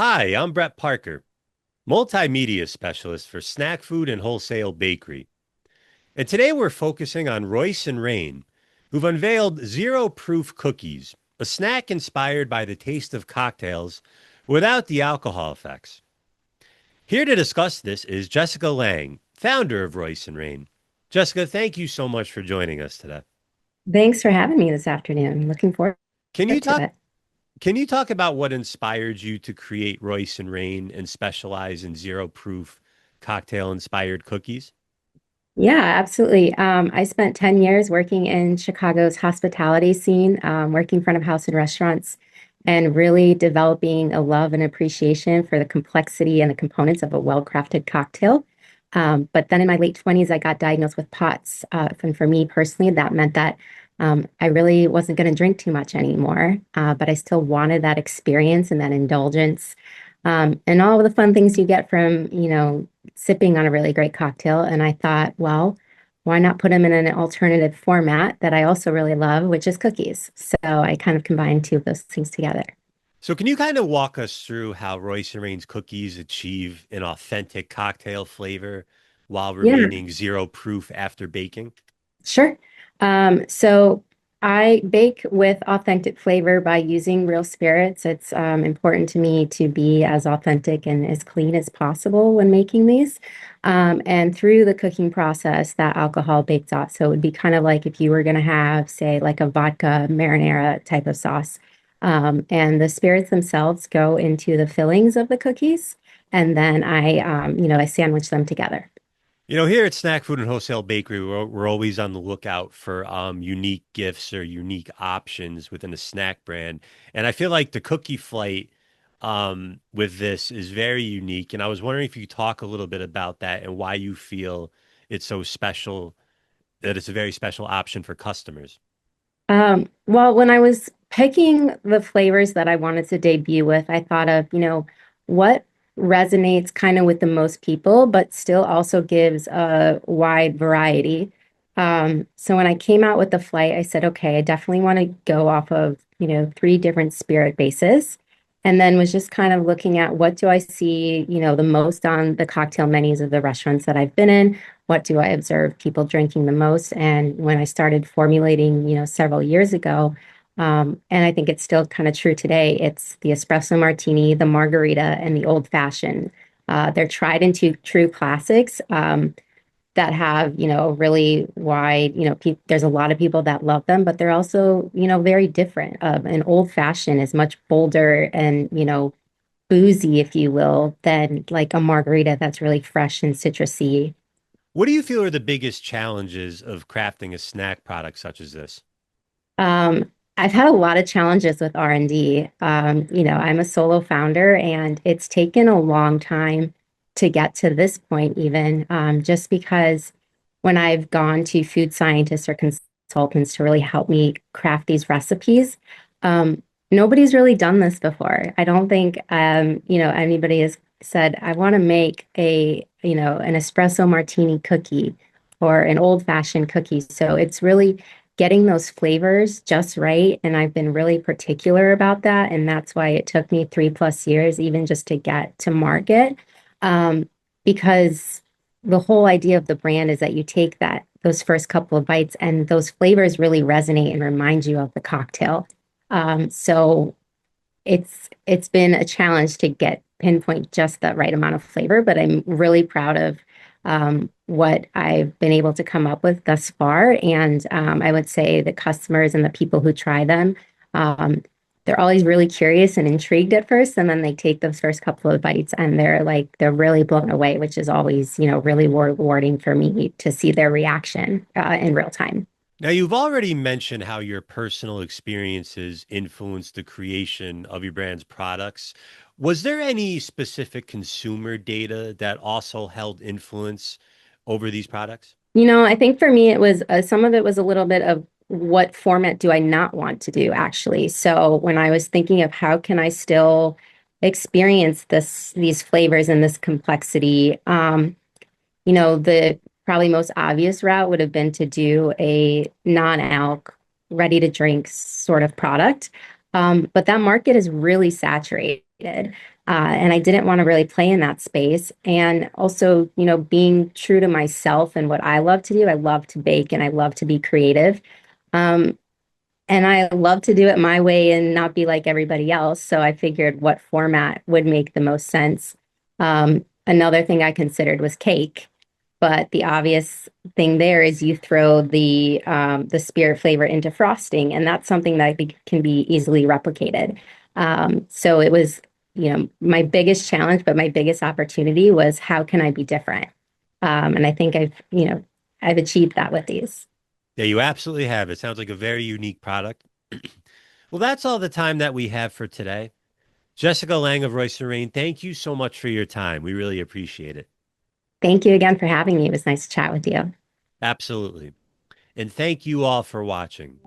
Hi, I'm Brett Parker, multimedia specialist for snack food and wholesale bakery. And today we're focusing on Royce and Reign, who've unveiled zero proof cookies, a snack inspired by the taste of cocktails without the alcohol effects. Here to discuss this is Jessica Lang, founder of Royce and Reign. Jessica, thank you so much for joining us today. Thanks for having me this afternoon. Looking forward Can you to talk it. can you talk about what inspired you to create Royce and Reign and specialize in zero proof cocktail inspired cookies? Yeah, absolutely. I spent 10 years working in Chicago's hospitality scene, working front of house in restaurants, and really developing a love and appreciation for the complexity and the components of a well-crafted cocktail. But then in my late 20s, I got diagnosed with POTS. And for me personally, that meant that I really wasn't going to drink too much anymore, but I still wanted that experience and that indulgence, and all of the fun things you get from, sipping on a really great cocktail. And I thought, well, why not put them in an alternative format that I also really love, which is cookies? So I kind of combined two of those things together. So can you kind of walk us through how Royce and Reigns cookies achieve an authentic cocktail flavor while Yeah. remaining zero proof after baking? Sure. So I bake with authentic flavor by using real spirits. It's important to me to be as authentic and as clean as possible when making these. And through the cooking process, that alcohol bakes off. So it would be kind of like if you were going to have, say, like a vodka marinara type of sauce. And the spirits themselves go into the fillings of the cookies. And then I sandwich them together. Here at Snack Food and Wholesale Bakery, we're always on the lookout for unique gifts or unique options within a snack brand. And I feel like the cookie flight with this is very unique. And I was wondering if you could talk a little bit about that and why you feel it's so special, that it's a very special option for customers. Well, when I was picking the flavors that I wanted to debut with, I thought of, what resonates kind of with the most people, but still also gives a wide variety. So when I came out with the flight, I said, okay, I definitely want to go off of, three different spirit bases. And then was just kind of looking at what do I see, the most on the cocktail menus of the restaurants that I've been in. What do I observe people drinking the most? And when I started formulating, several years ago, and I think it's still kind of true today, it's the espresso martini, the margarita, and the old fashioned. They're tried and true classics that have, really wide, there's a lot of people that love them, but they're also, very different. An old fashioned is much bolder and, boozy, if you will, than like a margarita that's really fresh and citrusy. What do you feel are the biggest challenges of crafting a snack product such as this? I've had a lot of challenges with R&D. I'm a solo founder, and it's taken a long time to get to this point, even just because when I've gone to food scientists or consultants to really help me craft these recipes, nobody's really done this before. I don't think, anybody has said, I want to make an espresso martini cookie or an old-fashioned cookie. So it's really getting those flavors just right. And I've been really particular about that. And that's why it took me 3+ years, even just to get to market. Um, because the whole idea of the brand is that you take those first couple of bites and those flavors really resonate and remind you of the cocktail. So it's been a challenge to get pinpoint just the right amount of flavor, but I'm really proud of what I've been able to come up with thus far. And I would say the customers and the people who try them, um, they're always really curious and intrigued at first, and then they take those first couple of bites and they're really blown away, which is always, really rewarding for me to see their reaction in real time. Now, you've already mentioned how your personal experiences influenced the creation of your brand's products. Was there any specific consumer data that also held influence over these products? I think for me, it was some of it was a little bit of what format do I not want to do, actually. So when I was thinking of how can I still experience these flavors and this complexity, the probably most obvious route would have been to do a non-alc, ready to drink sort of product. But that market is really saturated. And I didn't want to really play in that space. And also, being true to myself and what I love to do, I love to bake and I love to be creative. Um, and I love to do it my way and not be like everybody else. So I figured what format would make the most sense. Another thing I considered was cake, but the obvious thing there is you throw the spirit flavor into frosting, and that's something that can be easily replicated. So it was, my biggest challenge, but my biggest opportunity was how can I be different? And I think I've achieved that with these. Yeah, you absolutely have. It sounds like a very unique product. Well, that's all the time that we have for today. Jessica Lang of Royce Reign, thank you so much for your time. We really appreciate it. Thank you again for having me. It was nice to chat with you. Absolutely. And thank you all for watching.